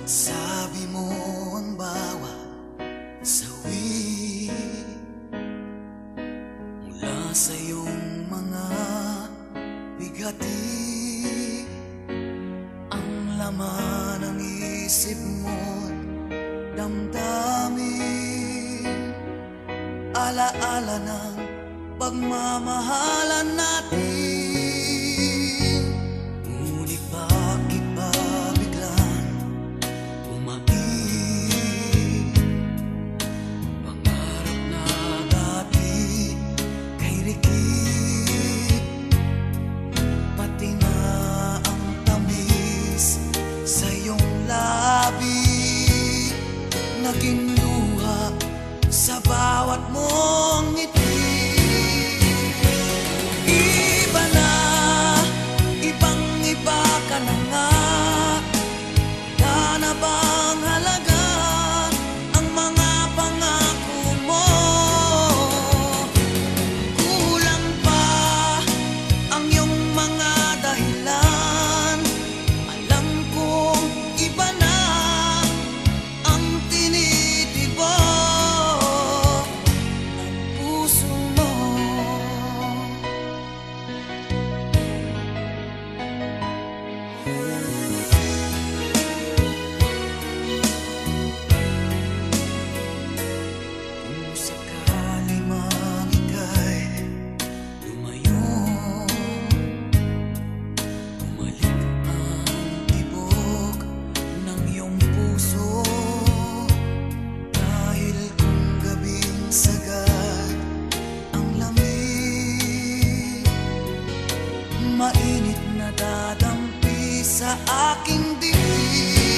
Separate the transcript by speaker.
Speaker 1: Sabi mo ang bawat sawi mula sa iyong mga bigati, ang laman ng isip mo't damdamin, alaala ng pagmamahalan natin. Ngunit bakit ba biglang umaib? Pangarap na dati kay rikip, pati na ang tamis sa iyong labi, naging luha sa bawat mong ngiti. Iba na, ibang-iba ka na nga. Wala na bang halaga ang mga pangako mo? Kulang pa ang iyong mga dahilan. Alam kong iba na ang tinitibok ng puso mo. Kung sakali mang ika'y lumayo, bumalik ang tibok ng iyong puso. Dahil kung gabing sagad ang lamig, mainit na dadampi sa aking dibdib.